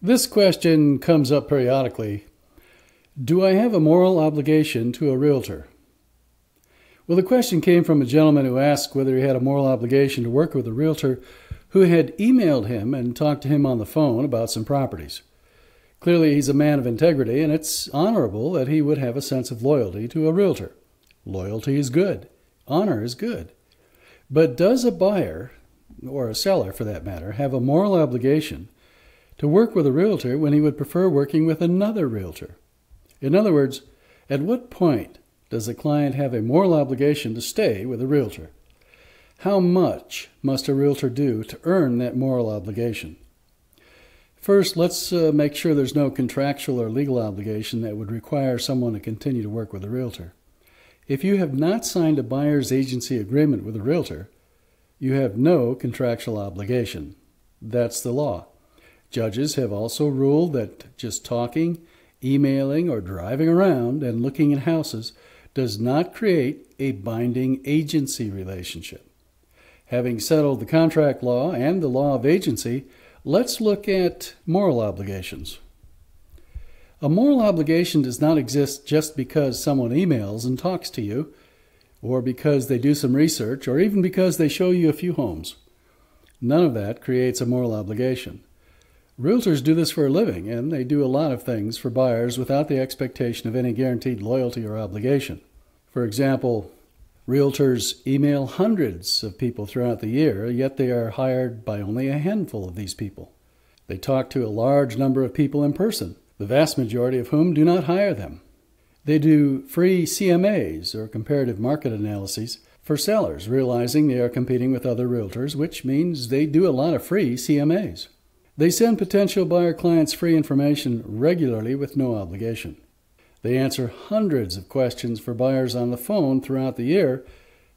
This question comes up periodically. Do I have a moral obligation to a realtor? Well, the question came from a gentleman who asked whether he had a moral obligation to work with a realtor who had emailed him and talked to him on the phone about some properties. Clearly, he's a man of integrity, and it's honorable that he would have a sense of loyalty to a realtor. Loyalty is good. Honor is good. But does a buyer, or a seller for that matter, have a moral obligation to work with a realtor when he would prefer working with another realtor? In other words, at what point does a client have a moral obligation to stay with a realtor? How much must a realtor do to earn that moral obligation? First, let's make sure there's no contractual or legal obligation that would require someone to continue to work with a realtor. If you have not signed a buyer's agency agreement with a realtor, you have no contractual obligation. That's the law. Judges have also ruled that just talking, emailing, or driving around and looking at houses does not create a binding agency relationship. Having settled the contract law and the law of agency, let's look at moral obligations. A moral obligation does not exist just because someone emails and talks to you, or because they do some research, or even because they show you a few homes. None of that creates a moral obligation. Realtors do this for a living, and they do a lot of things for buyers without the expectation of any guaranteed loyalty or obligation. For example, realtors email hundreds of people throughout the year, yet they are hired by only a handful of these people. They talk to a large number of people in person, the vast majority of whom do not hire them. They do free CMAs, or comparative market analyses, for sellers, realizing they are competing with other realtors, which means they do a lot of free CMAs. They send potential buyer clients free information regularly with no obligation. They answer hundreds of questions for buyers on the phone throughout the year,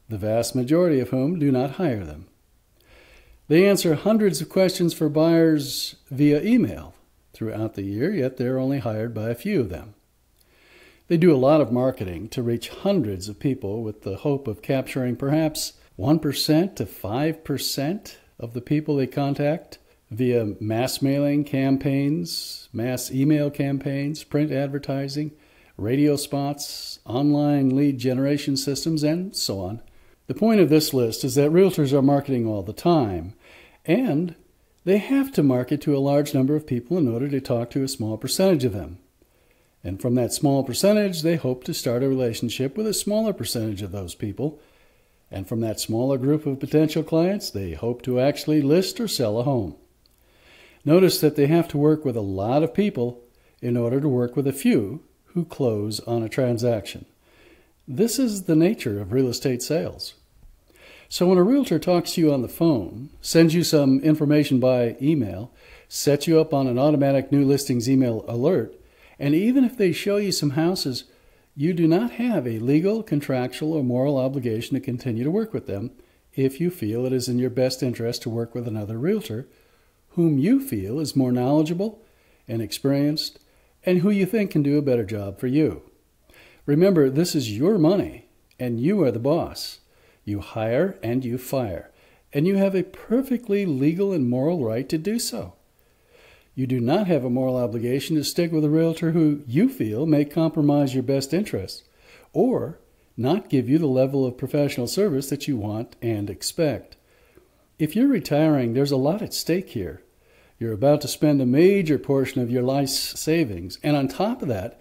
the vast majority of whom do not hire them. They answer hundreds of questions for buyers via email throughout the year, yet they're only hired by a few of them. They do a lot of marketing to reach hundreds of people with the hope of capturing perhaps 1% to 5% of the people they contact via mass mailing campaigns, mass email campaigns, print advertising, radio spots, online lead generation systems, and so on. The point of this list is that realtors are marketing all the time, and they have to market to a large number of people in order to talk to a small percentage of them. And from that small percentage, they hope to start a relationship with a smaller percentage of those people. And from that smaller group of potential clients, they hope to actually list or sell a home. Notice that they have to work with a lot of people in order to work with a few who close on a transaction. This is the nature of real estate sales. So when a realtor talks to you on the phone, sends you some information by email, sets you up on an automatic new listings email alert, and even if they show you some houses, you do not have a legal, contractual, or moral obligation to continue to work with them if you feel it is in your best interest to work with another realtor whom you feel is more knowledgeable and experienced and who you think can do a better job for you. Remember, this is your money, and you are the boss. You hire and you fire, and you have a perfectly legal and moral right to do so. You do not have a moral obligation to stick with a realtor who you feel may compromise your best interests or not give you the level of professional service that you want and expect. If you're retiring, there's a lot at stake here. You're about to spend a major portion of your life's savings, and on top of that,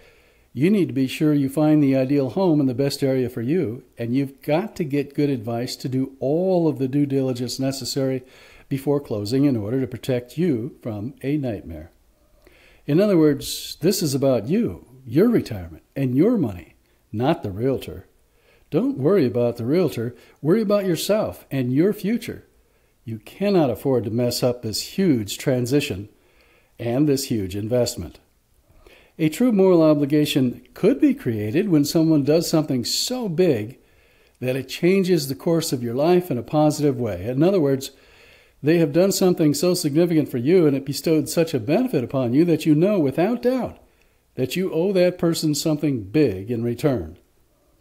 you need to be sure you find the ideal home in the best area for you, and you've got to get good advice to do all of the due diligence necessary before closing in order to protect you from a nightmare. In other words, this is about you, your retirement, and your money, not the realtor. Don't worry about the realtor, worry about yourself and your future. You cannot afford to mess up this huge transition and this huge investment. A true moral obligation could be created when someone does something so big that it changes the course of your life in a positive way. In other words, they have done something so significant for you and it bestowed such a benefit upon you that you know without doubt that you owe that person something big in return.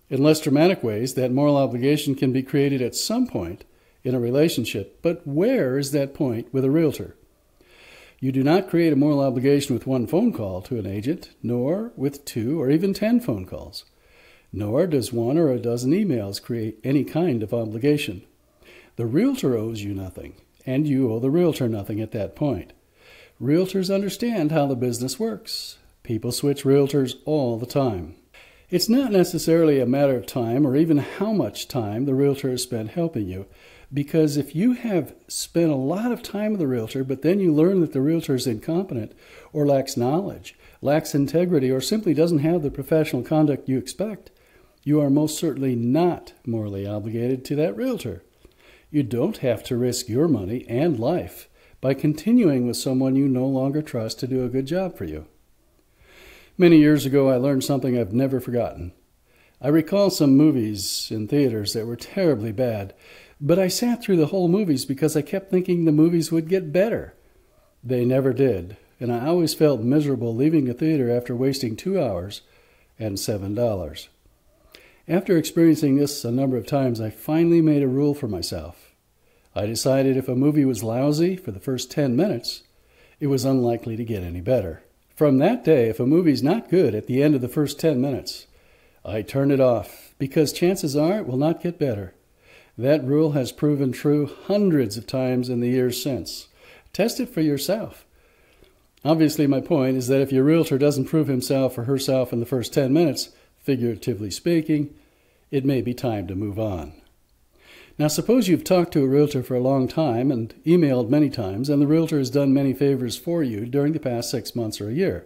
In less dramatic ways, that moral obligation can be created at some point in a relationship, but where is that point with a realtor? You do not create a moral obligation with one phone call to an agent, nor with 2 or even 10 phone calls. Nor does 1 or a dozen emails create any kind of obligation. The realtor owes you nothing, and you owe the realtor nothing at that point. Realtors understand how the business works. People switch realtors all the time. It's not necessarily a matter of time or even how much time the realtor has spent helping you, because if you have spent a lot of time with the realtor, but then you learn that the realtor is incompetent or lacks knowledge, lacks integrity, or simply doesn't have the professional conduct you expect, you are most certainly not morally obligated to that realtor. You don't have to risk your money and life by continuing with someone you no longer trust to do a good job for you. Many years ago, I learned something I've never forgotten. I recall some movies in theaters that were terribly bad, but I sat through the whole movies because I kept thinking the movies would get better. They never did, and I always felt miserable leaving the theater after wasting 2 hours and $7. After experiencing this a number of times, I finally made a rule for myself. I decided if a movie was lousy for the first 10 minutes, it was unlikely to get any better. From that day, if a movie's not good at the end of the first 10 minutes, I turn it off, because chances are it will not get better. That rule has proven true hundreds of times in the years since. Test it for yourself. Obviously, my point is that if your realtor doesn't prove himself or herself in the first 10 minutes, figuratively speaking, it may be time to move on. Now, suppose you've talked to a realtor for a long time and emailed many times, and the realtor has done many favors for you during the past 6 months or a year,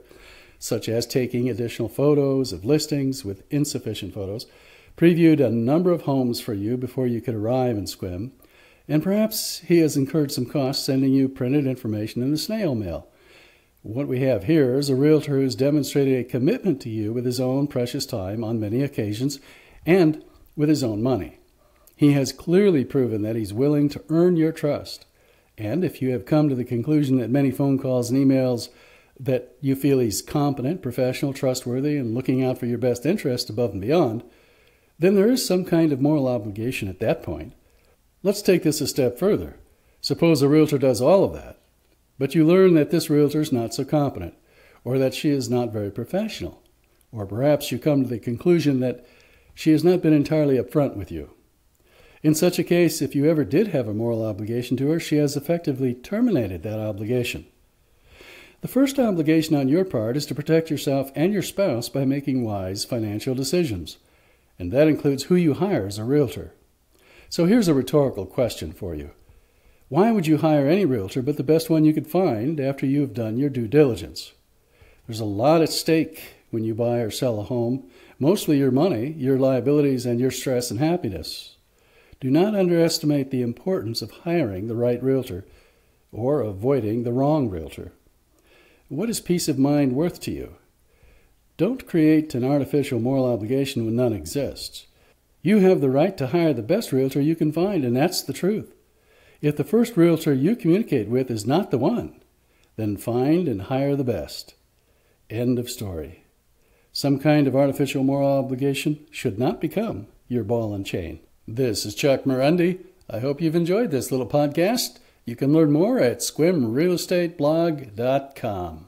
such as taking additional photos of listings with insufficient photos, previewed a number of homes for you before you could arrive in Sequim, and perhaps he has incurred some costs sending you printed information in the snail mail. What we have here is a realtor who has demonstrated a commitment to you with his own precious time on many occasions and with his own money. He has clearly proven that he's willing to earn your trust. And if you have come to the conclusion that many phone calls and emails that you feel he's competent, professional, trustworthy, and looking out for your best interest above and beyond, then there is some kind of moral obligation at that point. Let's take this a step further. Suppose a realtor does all of that, but you learn that this realtor is not so competent, or that she is not very professional, or perhaps you come to the conclusion that she has not been entirely upfront with you. In such a case, if you ever did have a moral obligation to her, she has effectively terminated that obligation. The first obligation on your part is to protect yourself and your spouse by making wise financial decisions, and that includes who you hire as a realtor. So here's a rhetorical question for you. Why would you hire any realtor but the best one you could find after you have done your due diligence? There's a lot at stake when you buy or sell a home, mostly your money, your liabilities, and your stress and happiness. Do not underestimate the importance of hiring the right realtor or avoiding the wrong realtor. What is peace of mind worth to you? Don't create an artificial moral obligation when none exists. You have the right to hire the best realtor you can find, and that's the truth. If the first realtor you communicate with is not the one, then find and hire the best. End of story. Some kind of artificial moral obligation should not become your ball and chain. This is Chuck Morendi. I hope you've enjoyed this little podcast. You can learn more at squimrealestateblog.com.